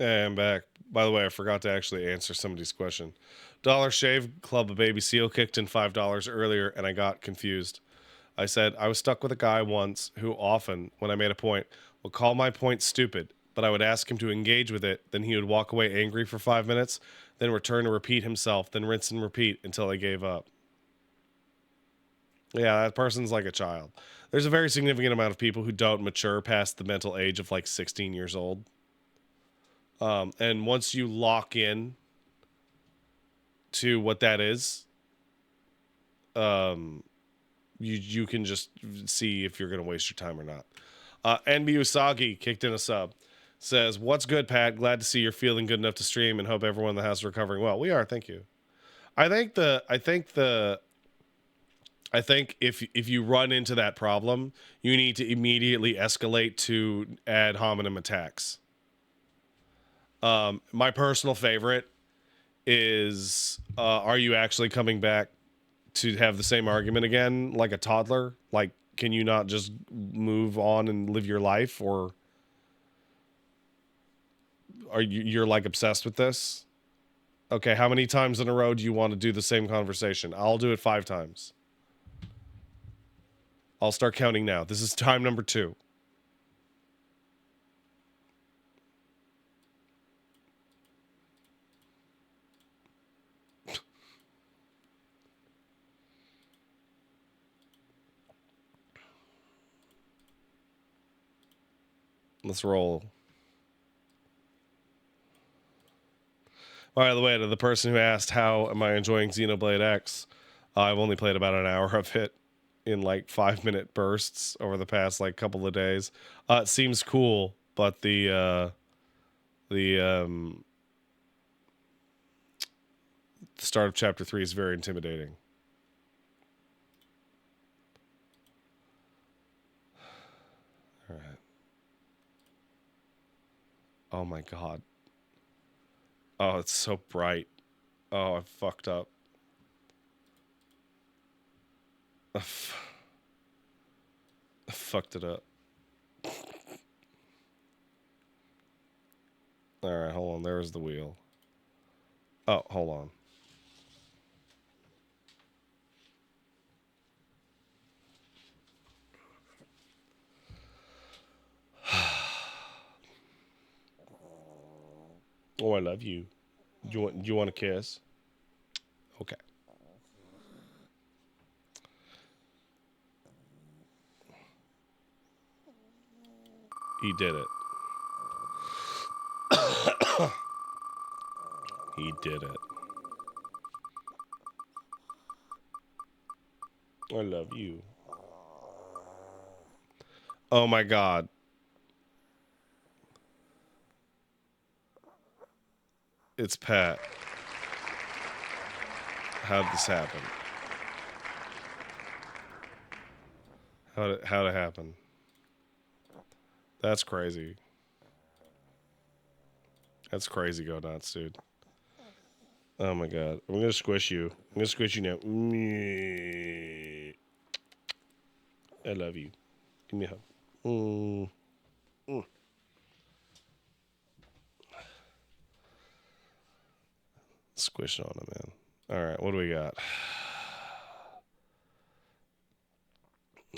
Hey, I'm back. By the way, I forgot to actually answer somebody's question. Dollar Shave Club of Baby Seal kicked in $5 earlier, and I got confused. I said I was stuck with a guy once who often, when I made a point, would call my point stupid, but I would ask him to engage with it. Then he would walk away angry for 5 minutes, then return to repeat himself, then rinse and repeat until I gave up. Yeah, that person's like a child. There's a very significant amount of people who don't mature past the mental age of like 16 years old. And once you lock in to what that is, um, you can just see if you're going to waste your time or not. NB Usagi kicked in a sub. Says, "What's good, Pat? Glad to see you're feeling good enough to stream, and hope everyone in the house is recovering well." We are, thank you. I think if you run into that problem, you need to immediately escalate to ad hominem attacks. My personal favorite is, are you actually coming back to have the same argument again like a toddler? Like, can you not just move on and live your life, or are you're like obsessed with this? Okay, how many times in a row do you want to do the same conversation? I'll do it 5 times. I'll start counting now. This is time number 2. Let's roll. By the way, to the person who asked how am I enjoying Xenoblade X, I've only played about an hour of it in like 5-minute bursts over the past like couple of days. It seems cool, but the start of chapter 3 is very intimidating. All right. Oh my god. Oh, it's so bright. Oh, I fucked up. I fucked it up. All right, hold on. There's the wheel. Oh, hold on. Oh, I love you. Do you want a kiss? Okay. He did it. He did it. I love you. Oh my god. It's Pat. How did this happen? How'd it happen? That's crazy. That's crazy, go nuts, dude. Oh my god. I'm gonna squish you. I'm gonna squish you now. I love you. Give me a hug. Mm. Mm. Squish on him, man. All right, what do we got?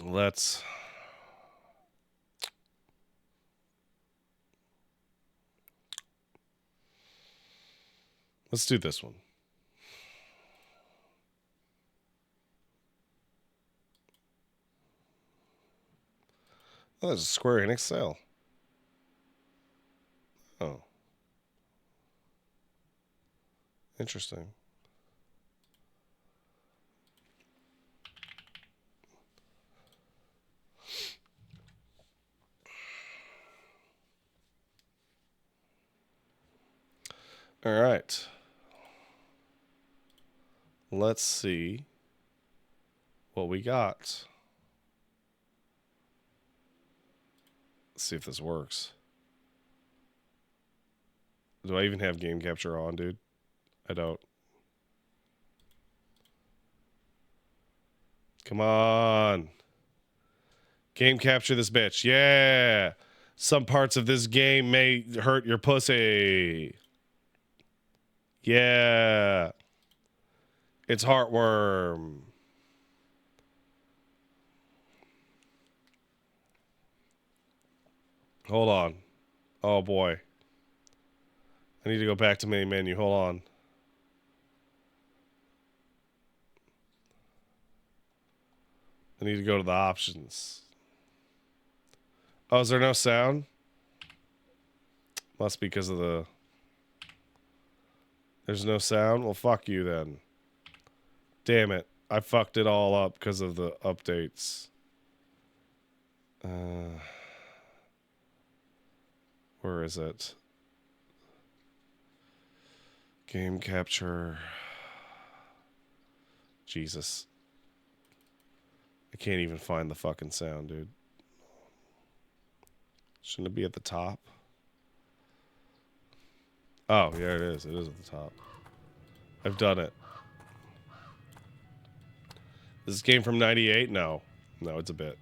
Let's do this one. Oh, there's a Square Enix sale. Oh. Interesting. All right. Let's see what we got. Let's see if this works. Do I even have game capture on, dude? I don't. Come on. Game capture this bitch. Yeah. Some parts of this game may hurt your pussy. Yeah. It's Heartworm. Hold on. Oh boy. I need to go back to main menu. Hold on. I need to go to the options. Oh, is there no sound? Must be because of the... There's no sound? Well, fuck you then. Damn it. I fucked it all up because of the updates. Where is it? Game capture. Jesus. I can't even find the fucking sound, dude. Shouldn't it be at the top? Oh, yeah, it is. It is at the top. I've done it. Is this game from 98? No. No, it's a bit.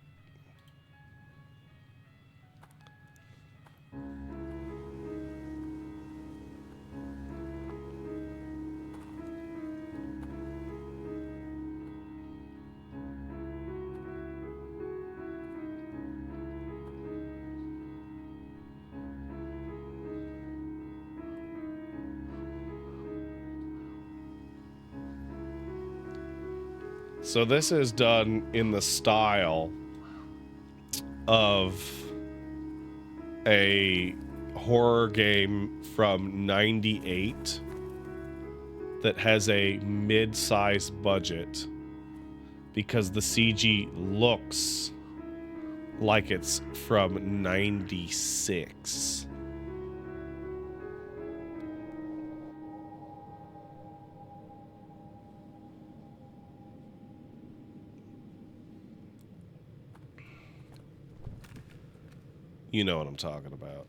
So this is done in the style of a horror game from 98 that has a mid-sized budget because the CG looks like it's from 96. You know what I'm talking about.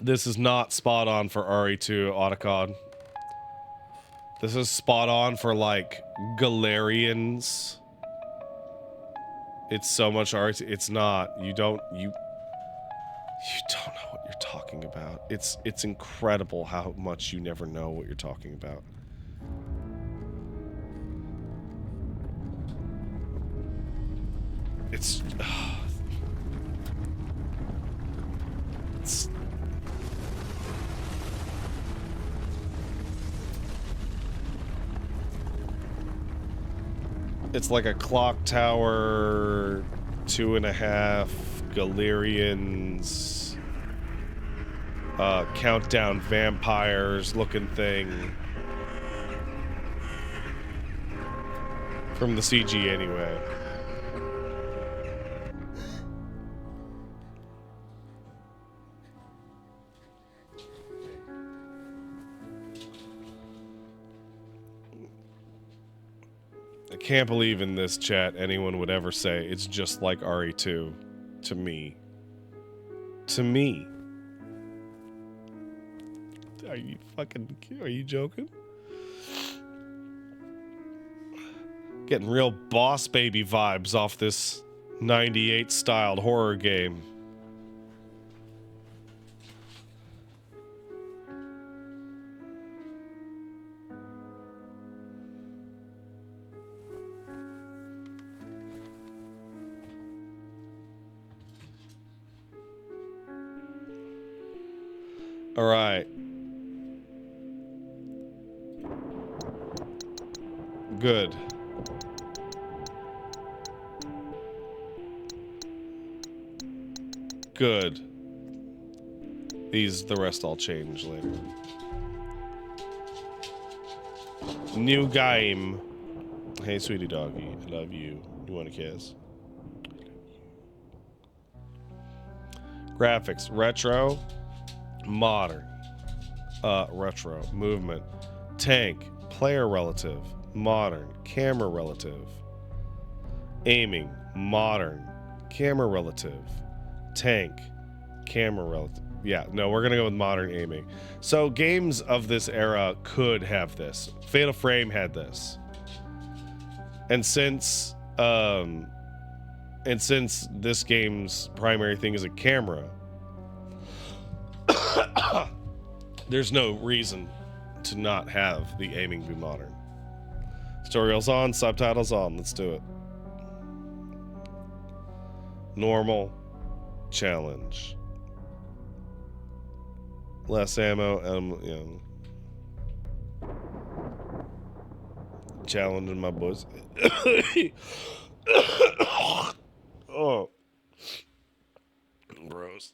This is not spot on for RE2 Otacon. This is spot on for like Galarians. It's so much RE2. It's not. You don't know what you're talking about. It's incredible how much you never know what you're talking about. It's like a clock tower, 2.5 Galarians, countdown vampires looking thing. From the CG anyway. I can't believe in this chat anyone would ever say it's just like RE2 to me. To me. Are you joking? Getting real Boss Baby vibes off this 98 styled horror game. All right. Good. Good. The rest I'll change later. New game. Hey, sweetie doggy. I love you. You want a kiss? Graphics. Retro. Modern. Retro. Movement. Tank. Player relative. Modern. Camera relative. Aiming. Modern. Camera relative. Tank. Camera relative. Yeah, no, we're gonna go with modern aiming. So games of this era could have this. Fatal Frame had this. And since this game's primary thing is a camera, there's no reason to not have the aiming be modern. Tutorials on, subtitles on. Let's do it. Normal. Challenge. Less ammo. You know. Challenging my boys. Oh. Gross.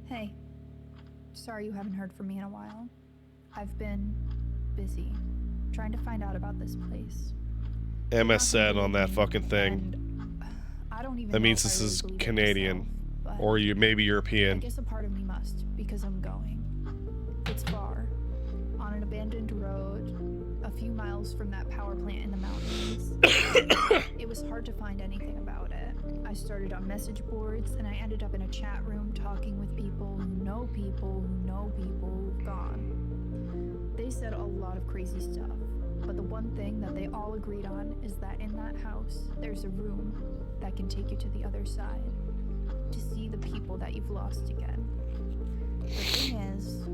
Hey, sorry you haven't heard from me in a while. I've been busy trying to find out about this place. MS said on that fucking thing. I don't even that know means if this I is really believe it Canadian, myself, or you maybe I European. guess a part of me must, because I'm going. It's far, on an abandoned road, a few miles from that power plant in the mountains. It was hard to find anything about it. I started on message boards, and I ended up in a chat room talking with people who know people who know people who've gone. They said a lot of crazy stuff, but the one thing that they all agreed on is that in that house, there's a room that can take you to the other side, to see the people that you've lost again. The thing is,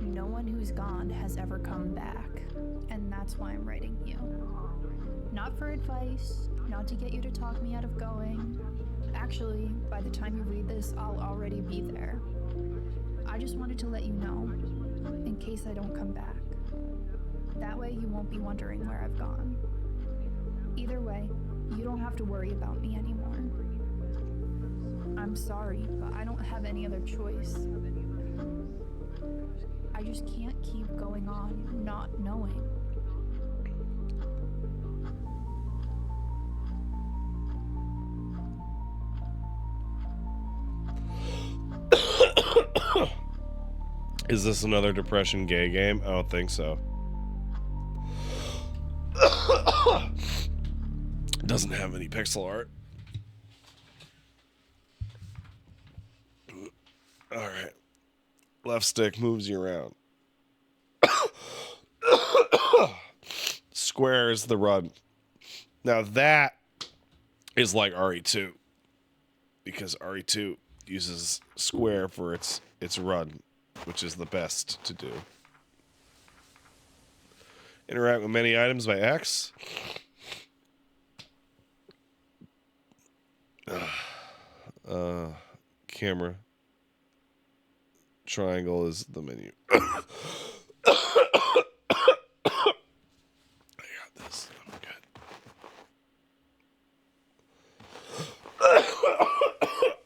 no one who's gone has ever come back, and that's why I'm writing you. Not for advice, not to get you to talk me out of going. Actually, by the time you read this, I'll already be there. I just wanted to let you know, in case I don't come back. That way you won't be wondering where I've gone. Either way, you don't have to worry about me anymore. I'm sorry, but I don't have any other choice. I just can't keep going on not knowing. Is this another depression gay game? I don't think so. Doesn't have any pixel art. Alright. Left stick moves you around. Square is the run. Now that is like RE2. Because RE2 uses square for its run, which is the best to do. Interact with many items by X. Camera. Triangle is the menu. I got this. I'm good.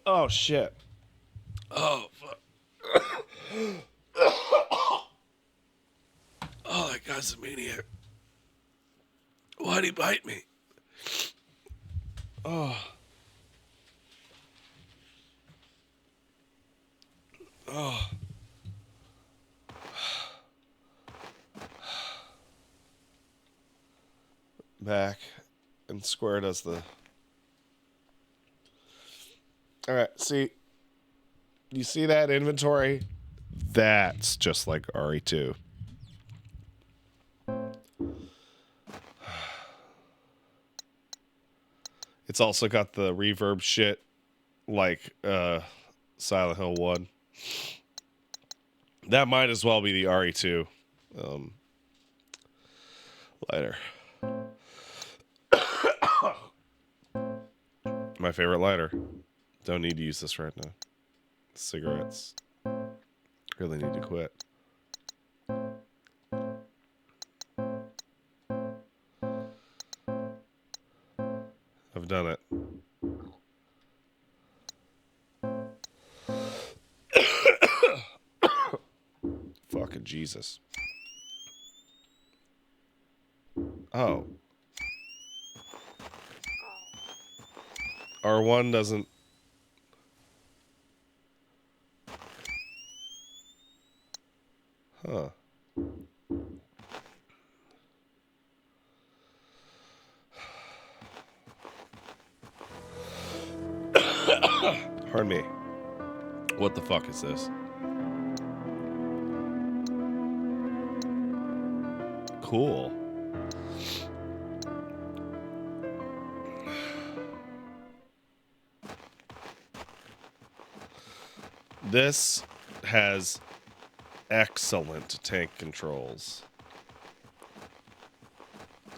Oh, shit. Oh, fuck. Oh, that guy's a maniac. Why'd he bite me? Oh. Oh. Back. And square does the... Alright, see... You see that inventory? That's just like RE2. It's also got the reverb shit like Silent Hill 1. That might as well be the RE2 lighter. My favorite lighter. Don't need to use this right now. Cigarettes. Really need to quit. I've done it. Fucking Jesus. Oh. R1 doesn't... Huh. Pardon me. What the fuck is this? Cool. This has excellent tank controls,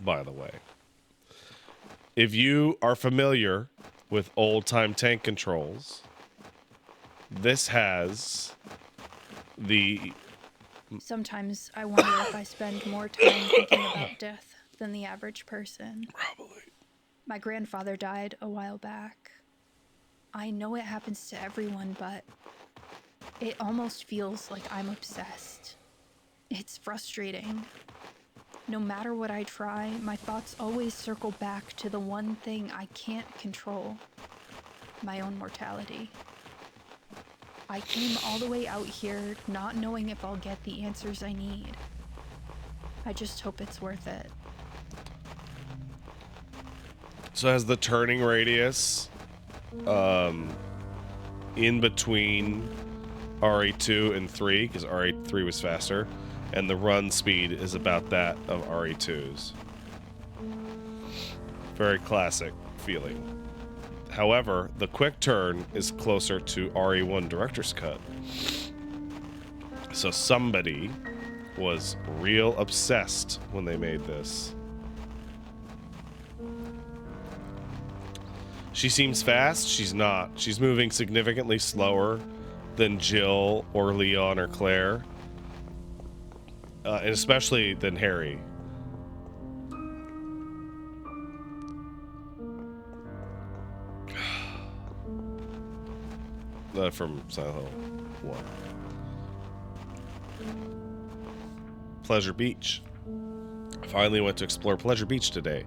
by the way. If you are familiar with old-time tank controls, this has the... Sometimes I wonder if I spend more time thinking about death than the average person. Probably. My grandfather died a while back. I know it happens to everyone, but it almost feels like I'm obsessed. It's frustrating. No matter what I try, my thoughts always circle back to the one thing I can't control: my own mortality. I came all the way out here not knowing if I'll get the answers I need. I just hope it's worth it. So it has the turning radius in between RE2 and 3, because RE3 was faster, and the run speed is about that of RE2's. Very classic feeling. However, the quick turn is closer to RE1 Director's Cut. So somebody was real obsessed when they made this. She seems fast. She's not. She's moving significantly slower than Jill or Leon or Claire. And especially than Harry. From Silent Hill 1. Pleasure Beach. I finally went to explore Pleasure Beach today.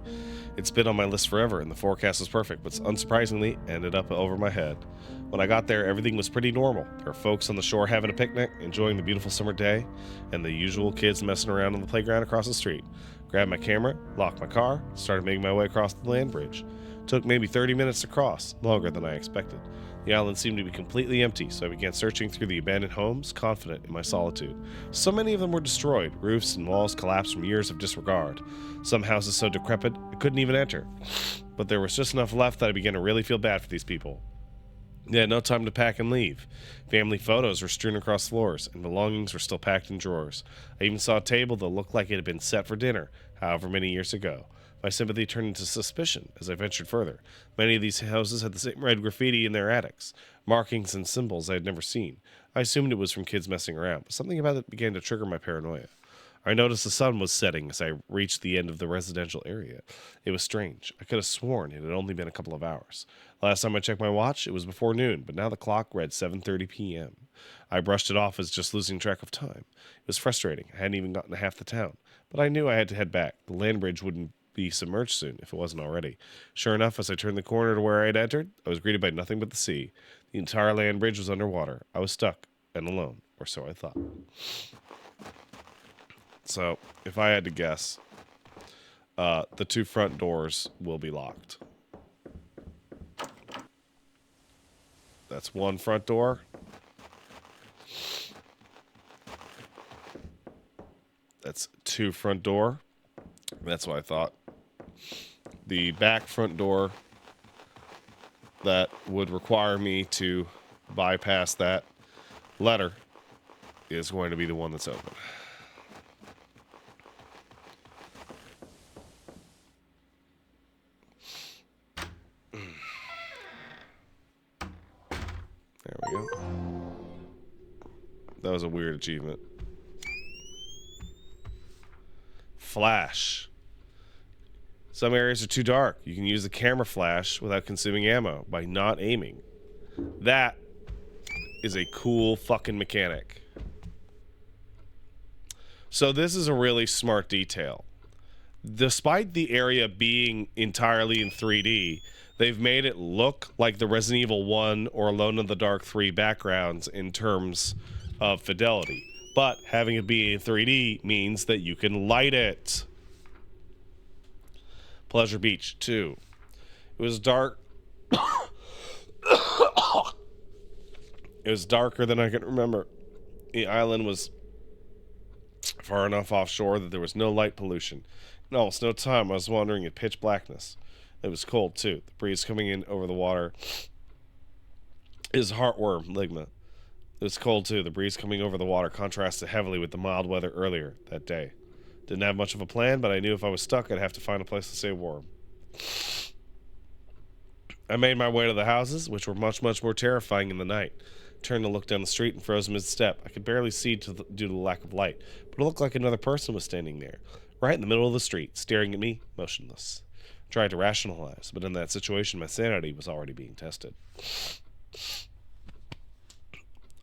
It's been on my list forever, and the forecast was perfect, but unsurprisingly ended up over my head. When I got there, everything was pretty normal. There were folks on the shore having a picnic, enjoying the beautiful summer day, and the usual kids messing around on the playground across the street. Grabbed my camera, locked my car, started making my way across the land bridge. Took maybe 30 minutes to cross, longer than I expected. The island seemed to be completely empty, so I began searching through the abandoned homes, confident in my solitude. So many of them were destroyed, roofs and walls collapsed from years of disregard. Some houses so decrepit I couldn't even enter. But there was just enough left that I began to really feel bad for these people. They had no time to pack and leave. Family photos were strewn across floors, and belongings were still packed in drawers. I even saw a table that looked like it had been set for dinner, however many years ago. My sympathy turned into suspicion as I ventured further. Many of these houses had the same red graffiti in their attics, markings and symbols I had never seen. I assumed it was from kids messing around, but something about it began to trigger my paranoia. I noticed the sun was setting as I reached the end of the residential area. It was strange. I could have sworn it had only been a couple of hours. Last time I checked my watch, it was before noon, but now the clock read 7:30 p.m. I brushed it off as just losing track of time. It was frustrating. I hadn't even gotten to half the town, but I knew I had to head back. The land bridge wouldn't be submerged soon, if it wasn't already. Sure enough, as I turned the corner to where I had entered, I was greeted by nothing but the sea. The entire land bridge was underwater. I was stuck and alone, or so I thought. So, if I had to guess, the two front doors will be locked. That's one front door. That's two front door. That's what I thought. The back front door that would require me to bypass that letter is going to be the one that's open. There we go. That was a weird achievement. Flash. Some areas are too dark. You can use the camera flash without consuming ammo by not aiming. That is a cool fucking mechanic. So this is a really smart detail. Despite the area being entirely in 3D, they've made it look like the Resident Evil 1 or Alone in the Dark 3 backgrounds in terms of fidelity. But having it be in 3D means that you can light it. Pleasure Beach 2. It was dark. It was darker than I could remember. The island was far enough offshore that there was no light pollution. In almost no time, I was wandering in pitch blackness. It was cold, too. The breeze coming in over the water is heartworm ligma. It was cold, too. The breeze coming over the water contrasted heavily with the mild weather earlier that day. Didn't have much of a plan, but I knew if I was stuck, I'd have to find a place to stay warm. I made my way to the houses, which were much, much more terrifying in the night. Turned to look down the street and froze mid-step. I could barely see due to the lack of light, but it looked like another person was standing there, right in the middle of the street, staring at me, motionless. I tried to rationalize, but in that situation, my sanity was already being tested.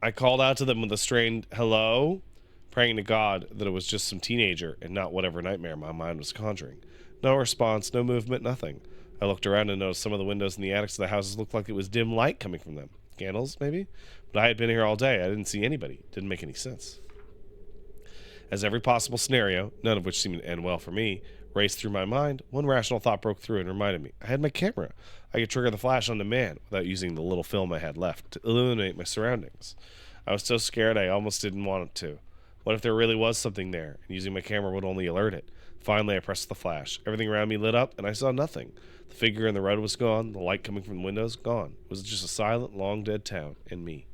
I called out to them with a strained hello, praying to God that it was just some teenager and not whatever nightmare my mind was conjuring. No response, no movement, nothing. I looked around and noticed some of the windows in the attics of the houses looked like it was dim light coming from them. Candles, maybe? But I had been here all day. I didn't see anybody. It didn't make any sense. As every possible scenario, none of which seemed to end well for me, raced through my mind, one rational thought broke through and reminded me. I had my camera. I could trigger the flash on demand without using the little film I had left to illuminate my surroundings. I was so scared I almost didn't want it to. What if there really was something there, and using my camera would only alert it? Finally, I pressed the flash. Everything around me lit up, and I saw nothing. The figure in the road was gone. The light coming from the windows, gone. It was just a silent, long-dead town, and me.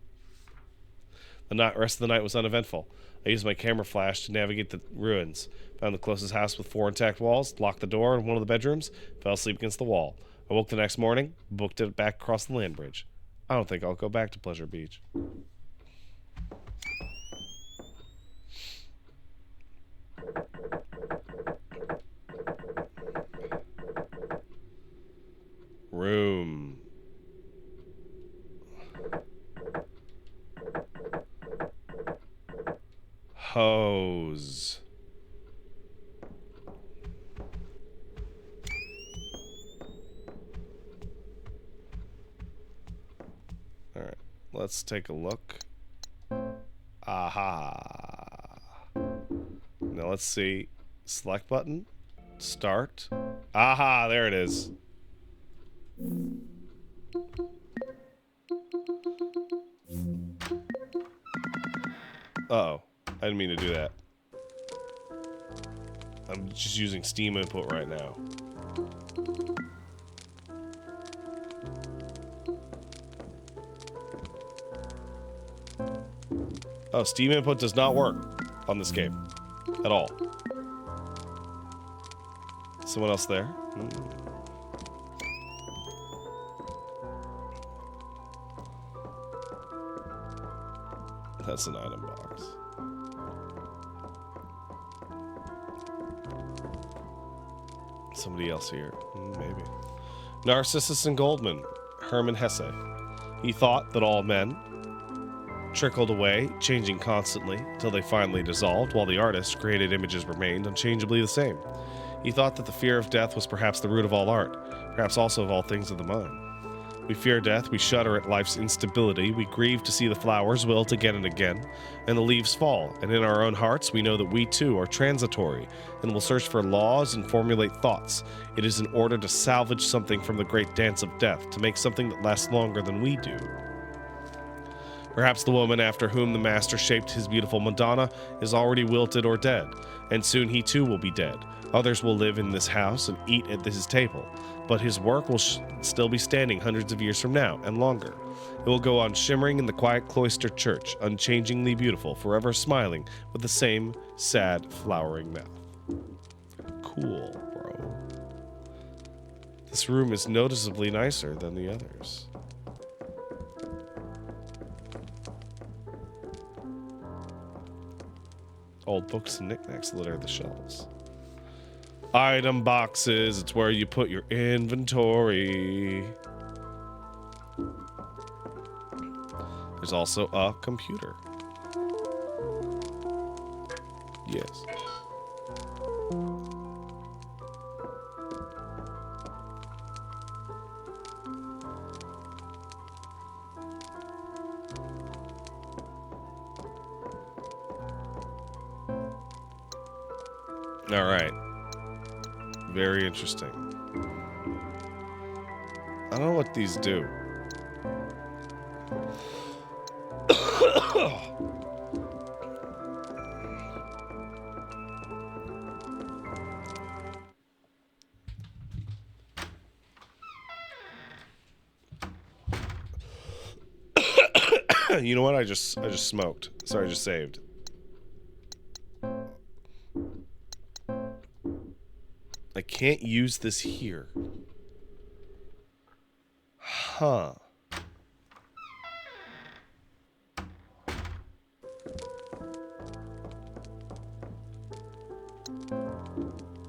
The rest of the night was uneventful. I used my camera flash to navigate the ruins. Found the closest house with 4 intact walls, locked the door in one of the bedrooms, fell asleep against the wall. I woke the next morning, booked it back across the land bridge. I don't think I'll go back to Pleasure Beach. Room. Hose. All right, let's take a look. Aha. Now let's see. Select button. Start. Aha, there it is. Uh-oh. I didn't mean to do that. I'm just using Steam input right now. Oh, Steam input does not work on this game. At all. Someone else there? That's an item box. Somebody else here. Maybe. Narcissus and Goldman. Hermann Hesse. He thought that all men trickled away, changing constantly, till they finally dissolved, while the artist's created images remained unchangeably the same. He thought that the fear of death was perhaps the root of all art, perhaps also of all things of the mind. We fear death, we shudder at life's instability, we grieve to see the flowers wilt again and again, and the leaves fall, and in our own hearts we know that we too are transitory, and will search for laws and formulate thoughts. It is in order to salvage something from the great dance of death, to make something that lasts longer than we do. Perhaps the woman after whom the master shaped his beautiful Madonna is already wilted or dead, and soon he too will be dead. Others will live in this house and eat at his table, but his work will still be standing hundreds of years from now and longer. It will go on shimmering in the quiet cloistered church, unchangingly beautiful, forever smiling with the same sad, flowering mouth. Cool, bro. This room is noticeably nicer than the others. Old books and knickknacks litter the shelves. Item boxes, it's where you put your inventory. There's also a computer. Yes. All right. Very interesting. I don't know what these do. You know what? I just smoked. Sorry, I just saved. I can't use this here. Huh.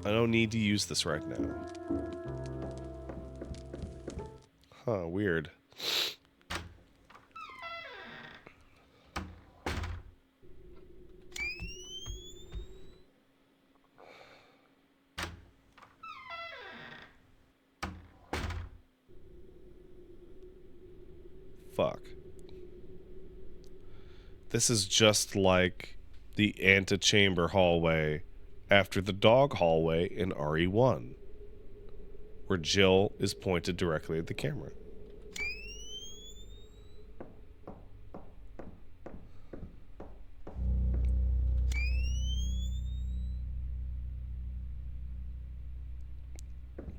I don't need to use this right now. Huh, weird. Fuck. This is just like the antechamber hallway after the dog hallway in RE1, where Jill is pointed directly at the camera.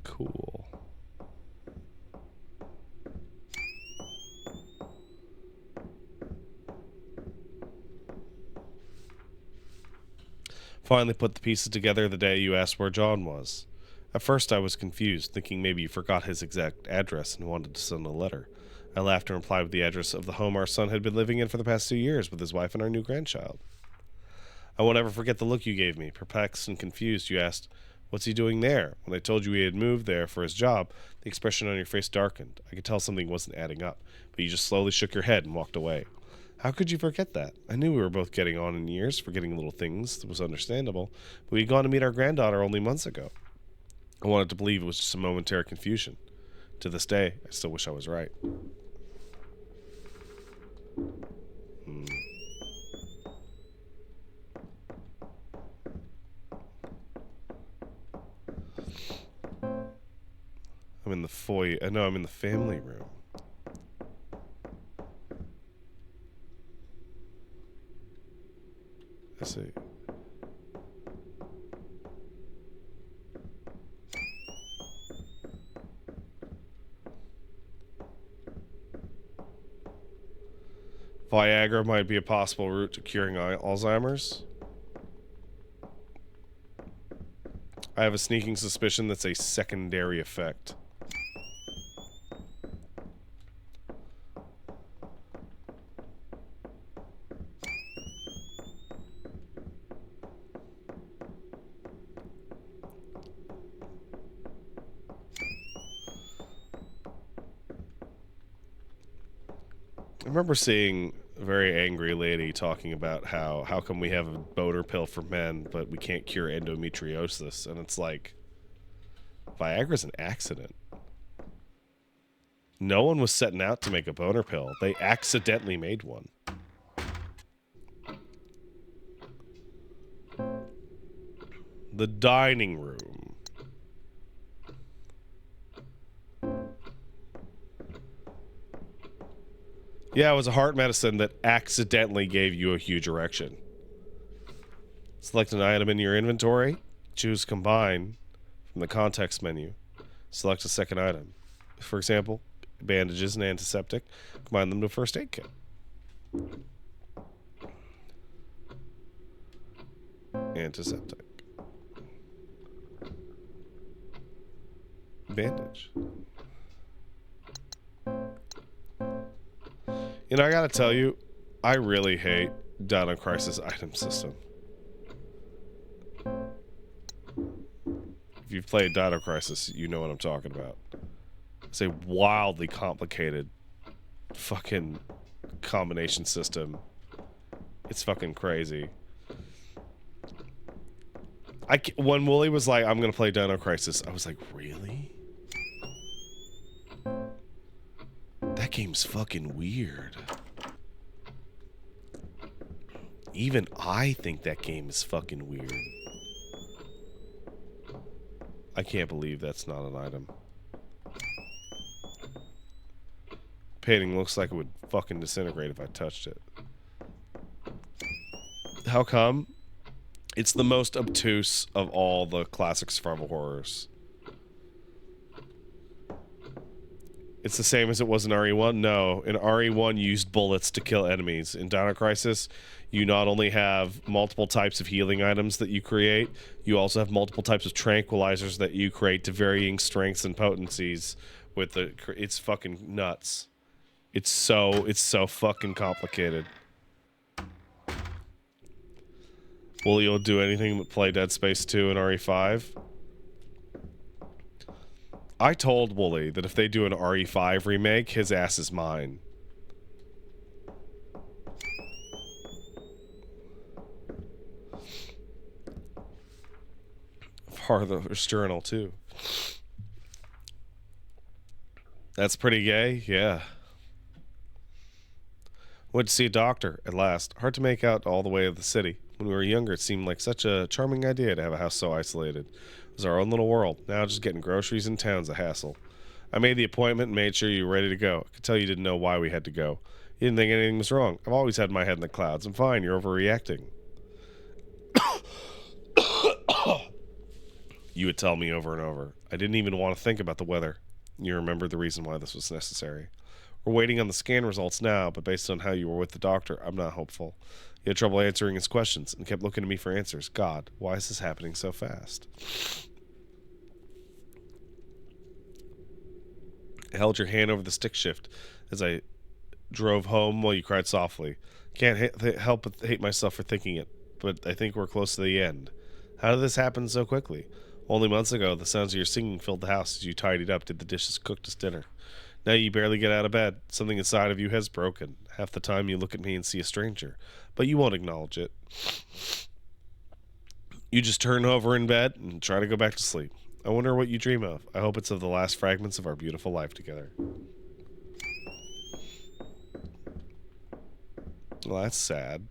Cool. Finally put the pieces together the day you asked where John was. At first I was confused, thinking maybe you forgot his exact address and wanted to send a letter. I laughed and replied with the address of the home our son had been living in for the past 2 years with his wife and our new grandchild. I won't ever forget the look you gave me. Perplexed and confused, you asked, "What's he doing there?" When I told you he had moved there for his job, the expression on your face darkened. I could tell something wasn't adding up, but you just slowly shook your head and walked away. How could you forget that? I knew we were both getting on in years, forgetting little things. That was understandable, but we had gone to meet our granddaughter only months ago. I wanted to believe it was just a momentary confusion. To this day, I still wish I was right. I'm in the foyer. No, I'm in the family room. I see. Viagra might be a possible route to curing Alzheimer's. I have a sneaking suspicion that's a secondary effect. I remember seeing a very angry lady talking about how come we have a boner pill for men, but we can't cure endometriosis. And it's like, Viagra's an accident. No one was setting out to make a boner pill. They accidentally made one. The dining room. Yeah, it was a heart medicine that accidentally gave you a huge erection. Select an item in your inventory. Choose Combine from the context menu. Select a second item. For example, bandages and antiseptic. Combine them to a first aid kit. Antiseptic. Bandage. You know, I gotta tell you, I really hate Dino Crisis item system. If you've played Dino Crisis, you know what I'm talking about. It's a wildly complicated fucking combination system. It's fucking crazy. When Wooly was like, "I'm gonna play Dino Crisis," I was like, "Really? That game's fucking weird." Even I think that game is fucking weird. I can't believe that's not an item. Painting looks like it would fucking disintegrate if I touched it. How come? It's the most obtuse of all the classic survival horrors. It's the same as it was in RE1? No. In RE1, you used bullets to kill enemies. In Dino Crisis, you not only have multiple types of healing items that you create, you also have multiple types of tranquilizers that you create to varying strengths and potencies with the... It's fucking nuts. It's so fucking complicated. Will you do anything but play Dead Space 2 and RE5? I told Wooly that if they do an RE5 remake, his ass is mine. Farther's Journal, too. That's pretty gay? Yeah. Went to see a doctor, at last. Hard to make out all the way of the city. When we were younger, it seemed like such a charming idea to have a house so isolated. It was our own little world. Now just getting groceries in town's a hassle. I made the appointment and made sure you were ready to go. I could tell you didn't know why we had to go. You didn't think anything was wrong. I've always had my head in the clouds. I'm fine. You're overreacting. You would tell me over and over. I didn't even want to think about the weather. You remembered the reason why this was necessary. We're waiting on the scan results now, but based on how you were with the doctor, I'm not hopeful. He had trouble answering his questions and kept looking at me for answers. God, why is this happening so fast? I held your hand over the stick shift as I drove home while you cried softly. Can't help but hate myself for thinking it, but I think we're close to the end. How did this happen so quickly? Only months ago, the sounds of your singing filled the house as you tidied up, did the dishes, cooked us dinner. Now you barely get out of bed. Something inside of you has broken. Half the time you look at me and see a stranger, but you won't acknowledge it. You just turn over in bed and try to go back to sleep. I wonder what you dream of. I hope it's of the last fragments of our beautiful life together. Well, that's sad.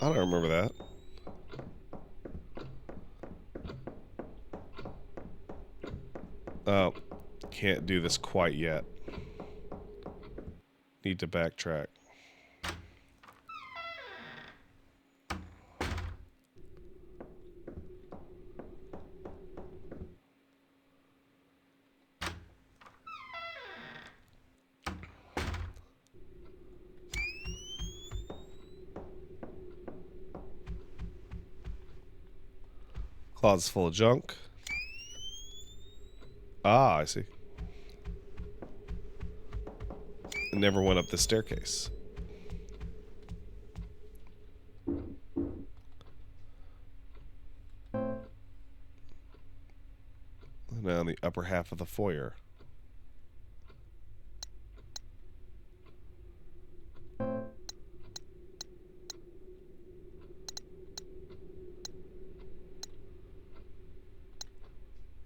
I don't remember that. Oh, can't do this quite yet. Need to backtrack. Closet's full of junk. Ah, I see. I never went up the staircase. Now in the upper half of the foyer.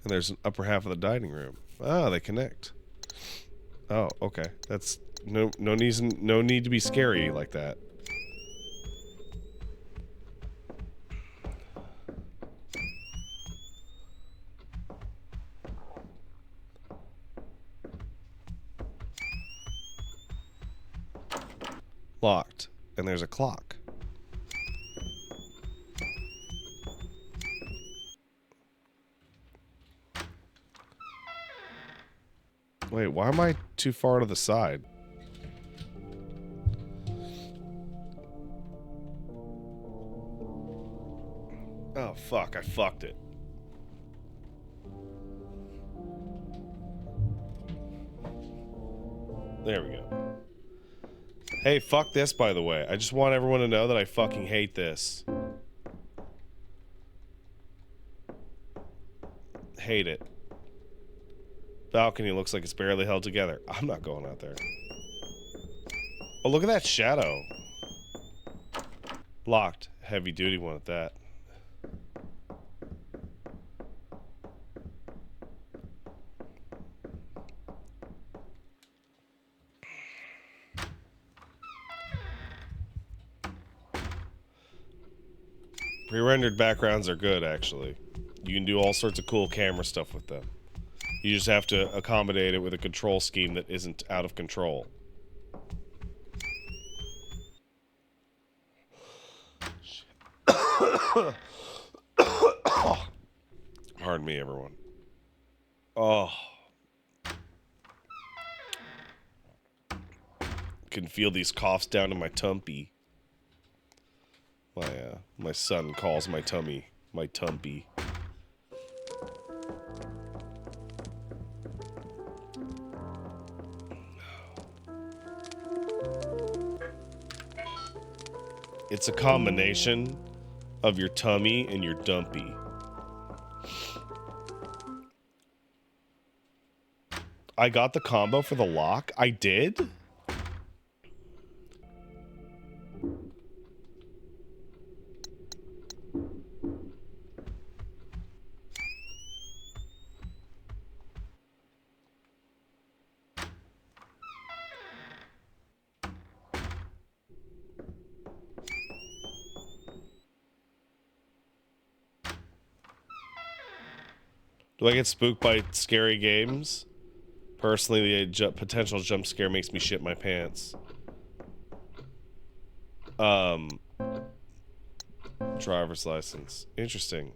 And there's an upper half of the dining room. Ah, they connect. Oh, okay. That's no need to be scary like that. Locked. And there's a clock. Wait, why am I too far to the side? Oh, fuck. I fucked it. There we go. Hey, fuck this, by the way. I just want everyone to know that I fucking hate this. Hate it. Balcony looks like it's barely held together. I'm not going out there. Oh, look at that shadow. Locked. Heavy duty one at that. Pre-rendered backgrounds are good, actually. You can do all sorts of cool camera stuff with them. You just have to accommodate it with a control scheme that isn't out of control. Pardon me, everyone. Oh. Can feel these coughs down in my tumpy. My son calls my tummy my tumpy. It's a combination of your tummy and your dumpy. I got the combo for the lock. I did? Do I get spooked by scary games? Personally, the potential jump scare makes me shit my pants. Driver's license. Interesting.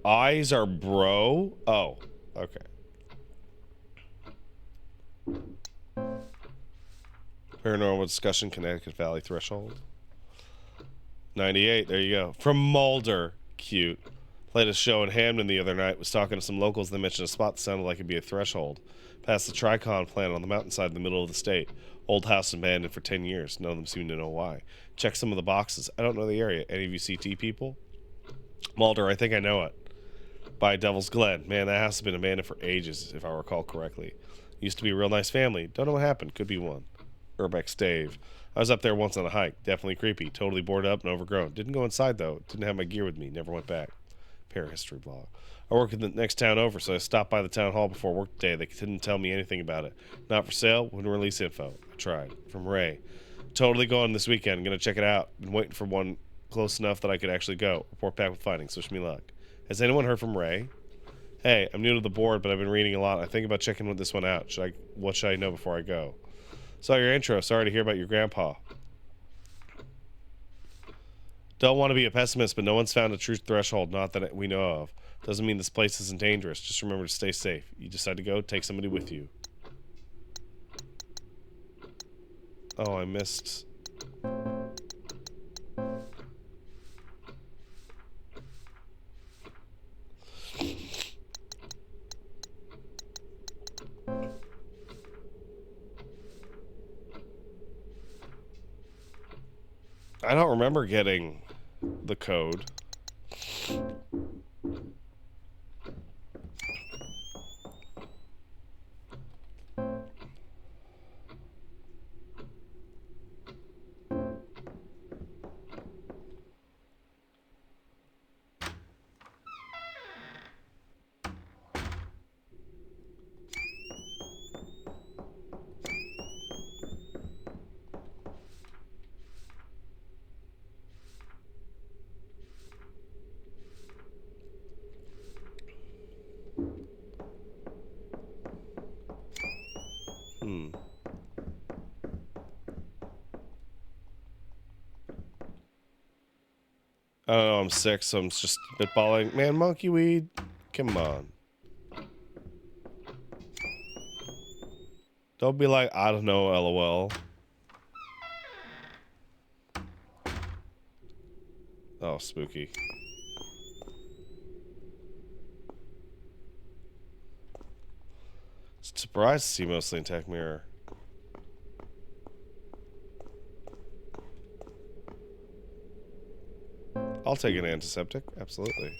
Eyes are bro? Oh, okay. Paranormal Discussion, Connecticut Valley Threshold. 98, there you go. From Mulder. Cute. Played a show in Hamden the other night. Was talking to some locals. They mentioned a spot that sounded like it'd be a threshold. Past the Tricon plant on the mountainside in the middle of the state. Old house abandoned for 10 years. None of them seem to know why. Check some of the boxes. I don't know the area. Any of you CT people? Mulder, I think I know it. By Devil's Glen. Man, that house has been abandoned for ages, if I recall correctly. Used to be a real nice family. Don't know what happened. Could be one. Urbex Dave. I was up there once on a hike. Definitely creepy. Totally boarded up and overgrown. Didn't go inside, though. Didn't have my gear with me. Never went back. Parahistory blog. I work in the next town over, so I stopped by the town hall before work today. They didn't tell me anything about it. Not for sale. Wouldn't release info. I tried. From Ray. Totally going this weekend. Gonna check it out. Been waiting for one close enough that I could actually go. Report back with findings. Wish me luck. Has anyone heard from Ray? Hey, I'm new to the board, but I've been reading a lot. I think about checking this one out. What should I know before I go? Saw your intro. Sorry to hear about your grandpa. Don't want to be a pessimist, but no one's found a true threshold, not that we know of. Doesn't mean this place isn't dangerous. Just remember to stay safe. You decide to go, take somebody with you. Oh, I missed. I don't remember getting the code. I don't know, I'm sick, so I'm just spitballing. Man, monkey weed, come on. Don't be like, I don't know, LOL. Oh, spooky. Surprised to see mostly intact mirror. I'll take an antiseptic, absolutely.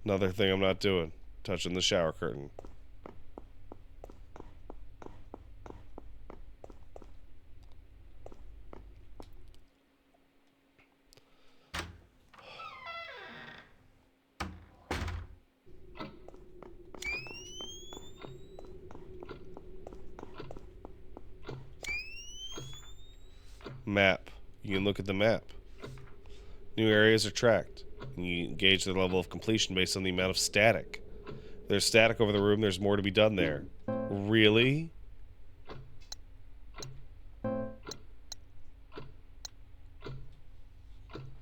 Another thing I'm not doing, touching the shower curtain. Map. You can look at the map. New areas are tracked. And you gauge the level of completion based on the amount of static. If there's static over the room, there's more to be done there. Really?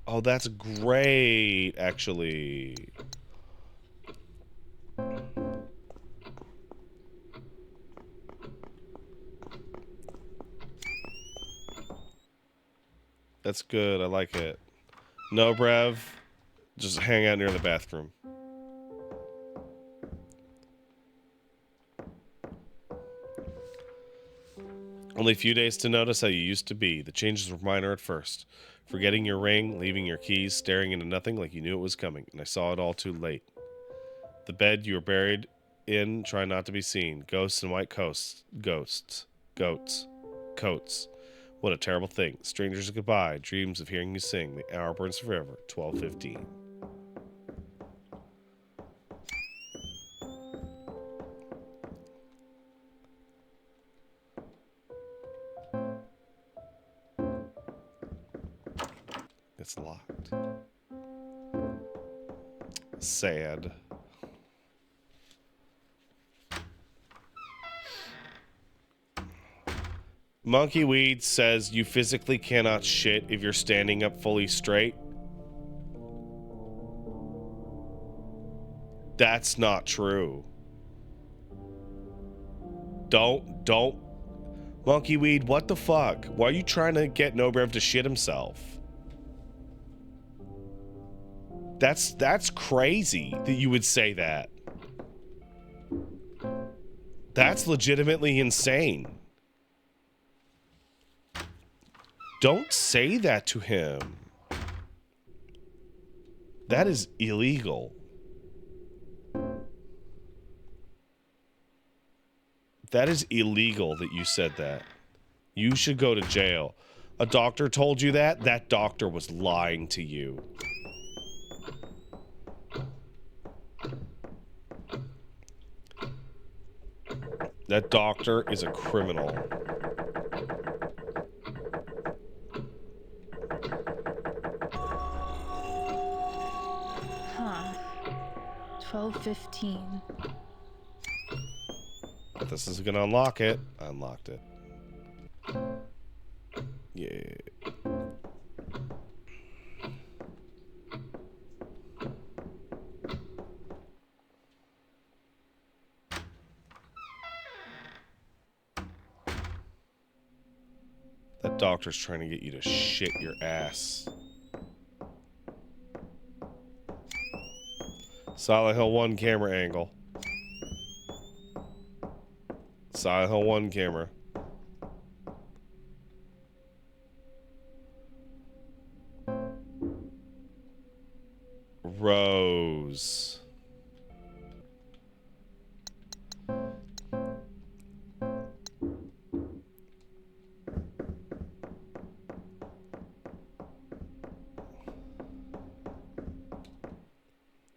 Oh, that's great, actually. That's good. I like it. No, Brev. Just hang out near the bathroom. Only a few days to notice how you used to be. The changes were minor at first. Forgetting your ring, leaving your keys, staring into nothing like you knew it was coming, and I saw it all too late. The bed you were buried in, try not to be seen. Ghosts and white coats. Ghosts. Goats. Coats. What a terrible thing. Strangers goodbye. Dreams of hearing you sing. The hour burns forever. 12:15. It's locked. Sad. Monkey Weed says you physically cannot shit if you're standing up fully straight. That's not true. Don't. Monkey Weed, what the fuck? Why are you trying to get Nobrev to shit himself? That's crazy that you would say that. That's legitimately insane. Don't say that to him. That is illegal. That is illegal that you said that. You should go to jail. A doctor told you that? That doctor was lying to you. That doctor is a criminal. Huh. 12:15. This is gonna unlock it. I unlocked it. Yeah. That doctor's trying to get you to shit your ass. Silent Hill 1 camera angle. Silent Hill 1 camera. Rose.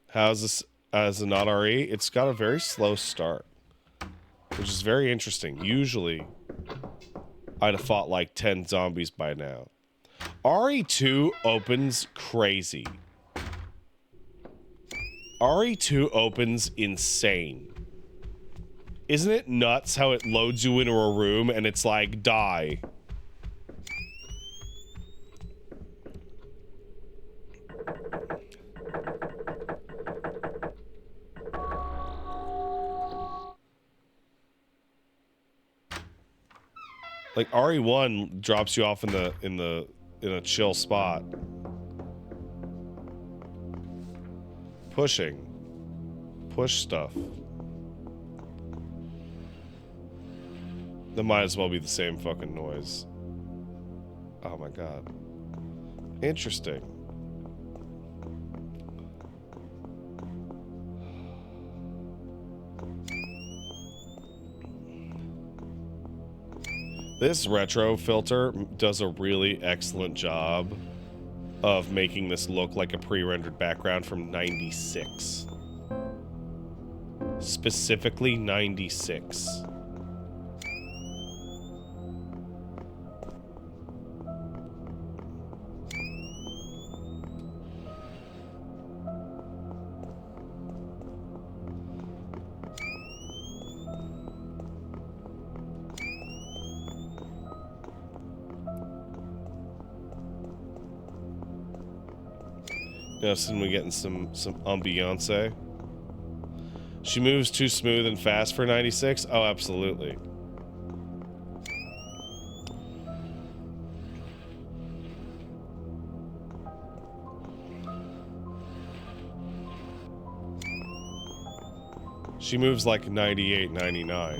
How's this as a not RE? It's got a very slow start, which is very interesting. Usually, I'd have fought like 10 zombies by now. RE2 opens crazy. RE2 opens insane. Isn't it nuts how it loads you into a room and it's like, die? Like RE1 drops you off in a chill spot. Pushing. Push stuff. That might as well be the same fucking noise. Oh my god. Interesting. This retro filter does a really excellent job of making this look like a pre-rendered background from 96. Specifically 96. Suddenly we getting some ambiance. She moves too smooth and fast for 96. Oh, absolutely. She moves like 98, 99.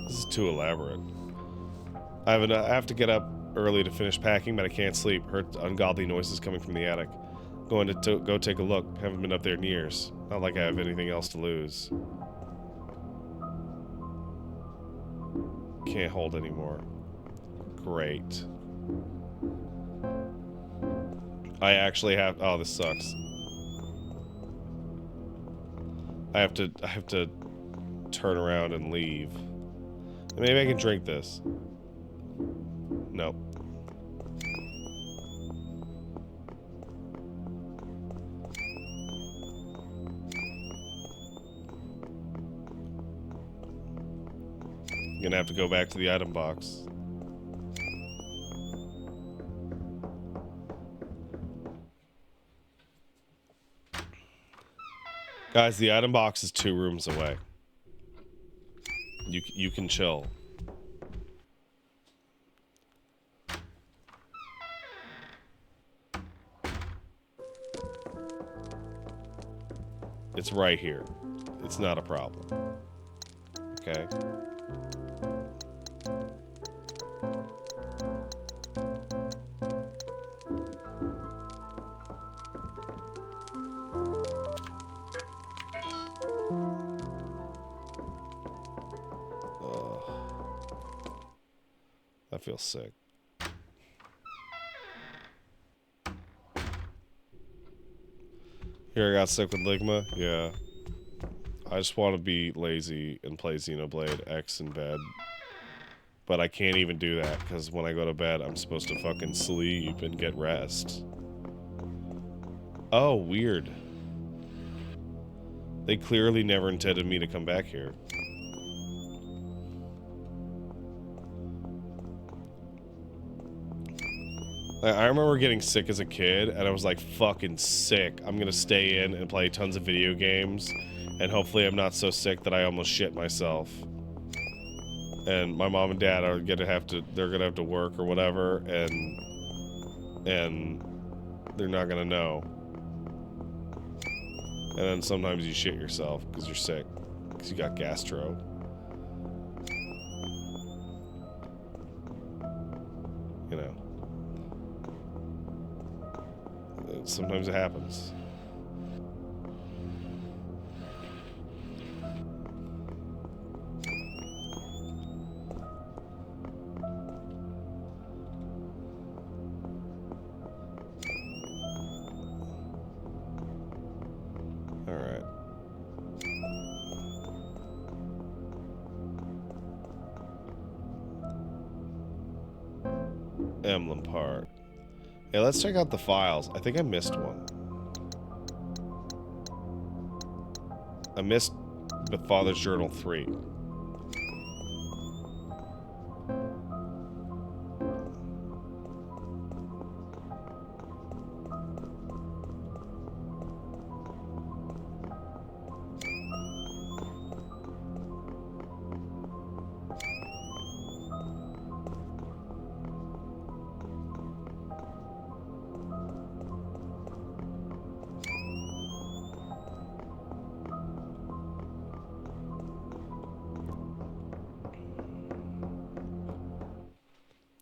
This is too elaborate. I have to get up early to finish packing, but I can't sleep. Heard ungodly noises coming from the attic. Going to go take a look. Haven't been up there in years. Not like I have anything else to lose. Can't hold anymore. Great. I actually have... Oh, this sucks. I have to turn around and leave. Maybe I can drink this. Nope. Gonna have to go back to the item box. Guys, the item box is 2 rooms away. You can chill. It's right here. It's not a problem. Okay. I feel sick. Here, I got sick with Ligma. Yeah. I just want to be lazy and play Xenoblade X in bed. But I can't even do that, because when I go to bed, I'm supposed to fucking sleep and get rest. Oh, weird. They clearly never intended me to come back here. I remember getting sick as a kid, and I was like, fucking sick. I'm gonna stay in and play tons of video games, and hopefully I'm not so sick that I almost shit myself. And my mom and dad are gonna have to work or whatever, and they're not gonna know. And then sometimes you shit yourself because you're sick, because you got gastro. You know. Sometimes it happens. All right. Emblem part. Yeah, let's check out the files. I think I missed one. I missed the Father's Journal 3.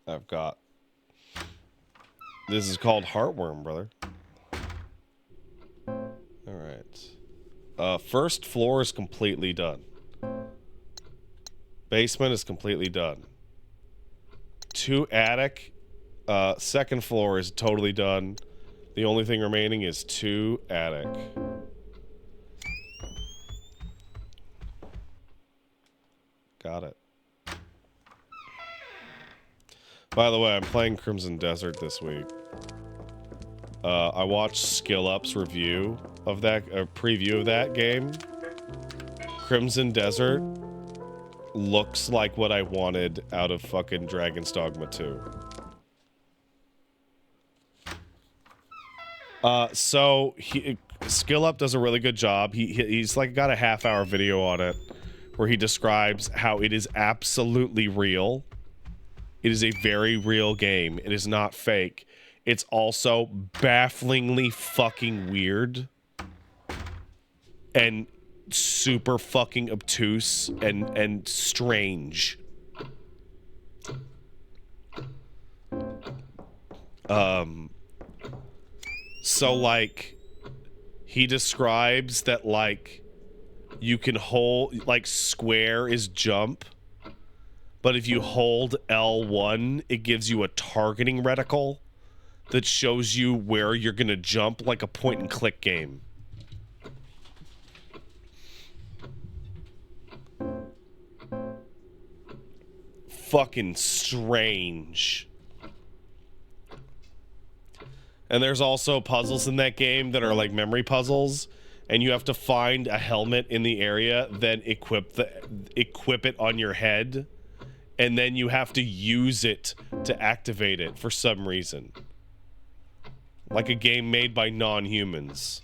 I've got. This is called Heartworm, brother. All right. First floor is completely done. Basement is completely done. 2 attic. Second floor is totally done. The only thing remaining is 2 attic. Got it. By the way, I'm playing Crimson Desert this week. I watched Skill Up's review of that, a preview of that game, Crimson Desert looks like what I wanted out of fucking Dragon's Dogma 2. So Skill Up does a really good job. He's like got a half-hour video on it where he describes how it is absolutely real. It is a very real game. It is not fake. It's also bafflingly fucking weird and super fucking obtuse and strange. So like he describes that like you can hold like square is jump, but if you hold L1 it gives you a targeting reticle that shows you where you're gonna jump, like a point and click game. Fucking strange. And there's also puzzles in that game that are like memory puzzles, and you have to find a helmet in the area, then equip it on your head, and then you have to use it to activate it for some reason. Like a game made by non-humans.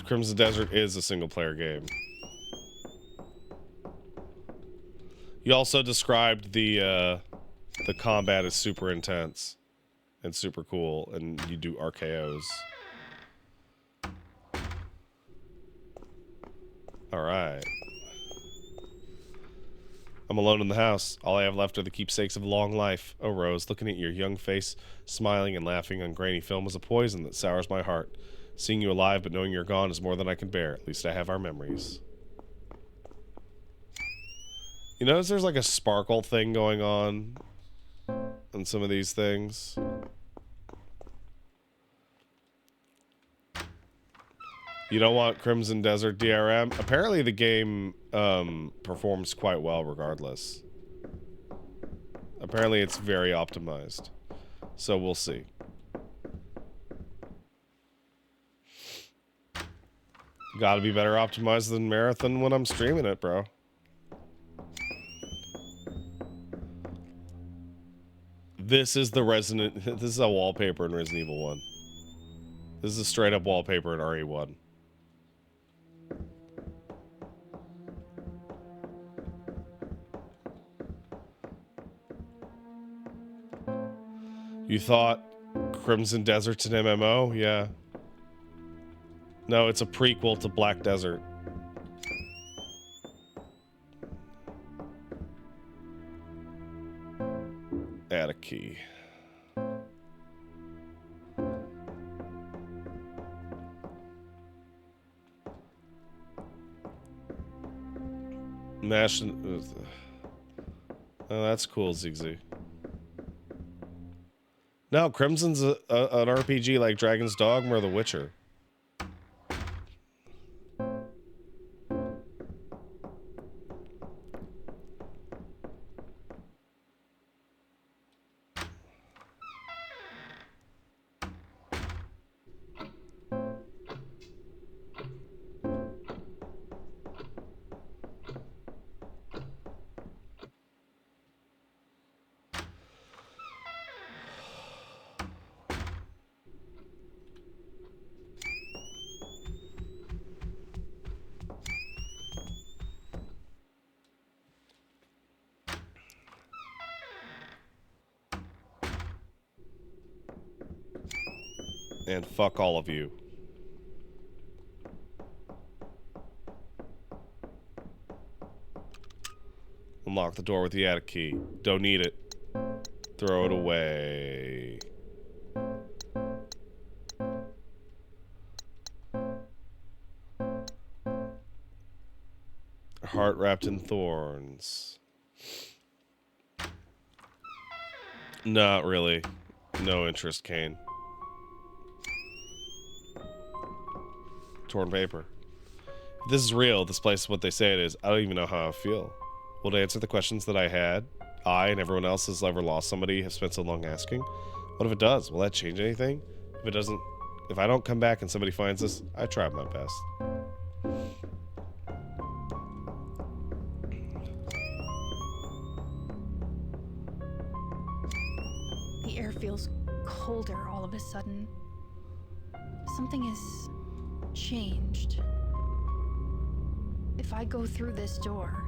Crimson Desert is a single-player game. You also described the combat as super intense and super cool, and you do RKOs. Alright. I'm alone in the house. All I have left are the keepsakes of a long life. Oh, Rose, looking at your young face, smiling and laughing on grainy film is a poison that sours my heart. Seeing you alive but knowing you're gone is more than I can bear. At least I have our memories. You notice there's like a sparkle thing going on some of these things? You don't want Crimson Desert DRM? Apparently the game performs quite well regardless. Apparently it's very optimized. So we'll see. Gotta be better optimized than Marathon when I'm streaming it, bro. This is the Resident... This is a wallpaper in Resident Evil 1. This is a straight up wallpaper in RE1. You thought Crimson Desert's an MMO? Yeah. No, it's a prequel to Black Desert. Add a key. Mash. Oh, that's cool, Zigzag. No, Crimson's an RPG like Dragon's Dogma or The Witcher. And fuck all of you. Unlock the door with the attic key. Don't need it. Throw it away. Heart wrapped in thorns. Not really. No interest, Kane. Torn paper. If this is real, this place is what they say it is. I don't even know how I feel. Will it answer the questions that I and everyone else has ever lost somebody have spent so long asking? What if it does? Will that change anything? If it doesn't, if I don't come back and somebody finds us, I tried my best. The air feels colder all of a sudden. Something has changed. If I go through this door,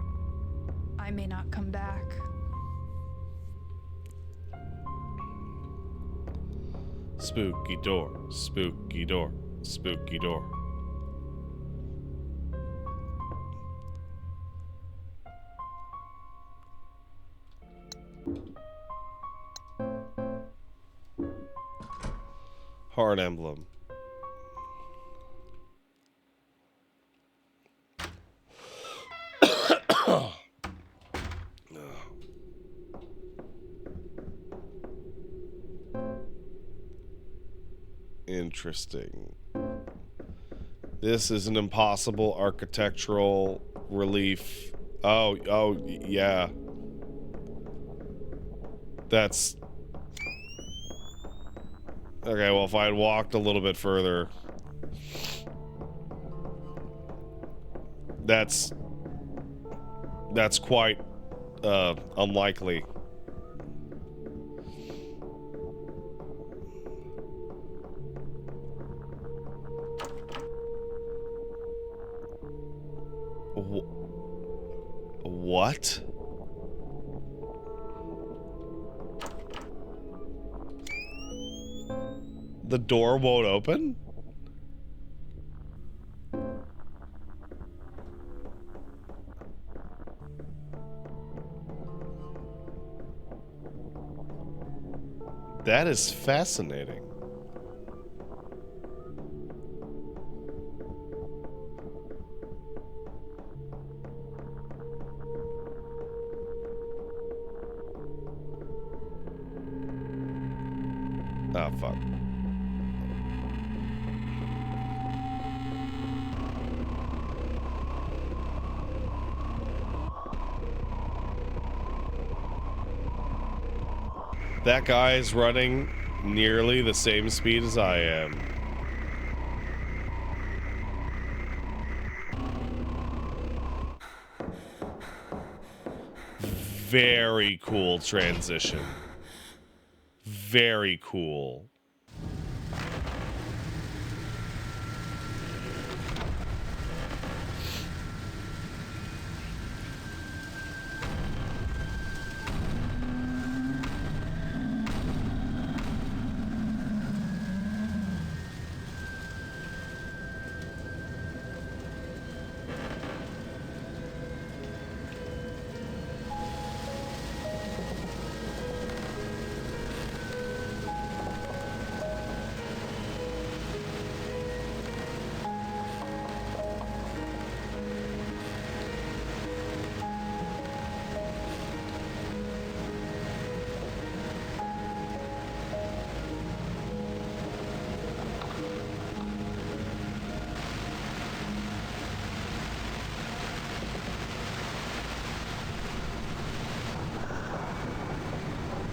I may not come back. Spooky door, spooky door, spooky door. Heart emblem. Interesting. This is an impossible architectural relief. Oh, yeah. That's... Okay, well, if I had walked a little bit further... That's quite, unlikely. What? The door won't open? That is fascinating. Ah, fuck. That guy is running nearly the same speed as I am. Very cool transition. Very cool.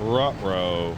Ruh-roh.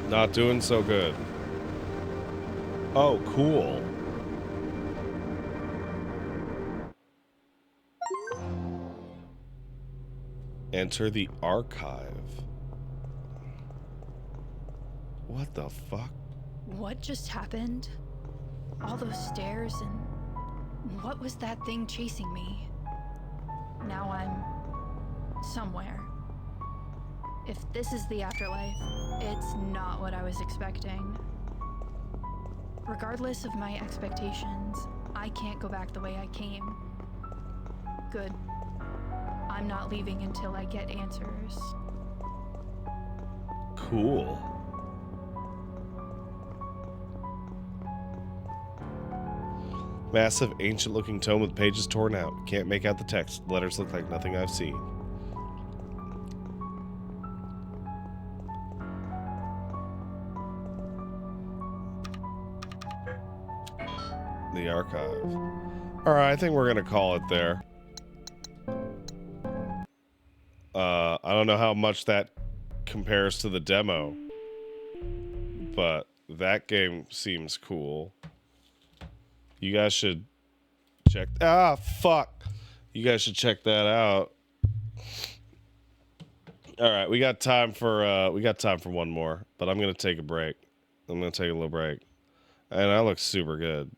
Not doing so good. Oh, cool. Enter the archive. What the fuck? What just happened? All those stairs and what was that thing chasing me? Now I'm somewhere. If this is the afterlife, it's not what I was expecting. Regardless of my expectations, I can't go back the way I came. Good. I'm not leaving until I get answers. Cool. Massive, ancient-looking tome with pages torn out. Can't make out the text. Letters look like nothing I've seen. The archive. Alright, I think we're gonna call it there. I don't know how much that compares to the demo, but that game seems cool. You guys should check. Ah, fuck. You guys should check that out. All right, we got time for one more, but I'm gonna take a break. I'm gonna take a little break, and I look super good.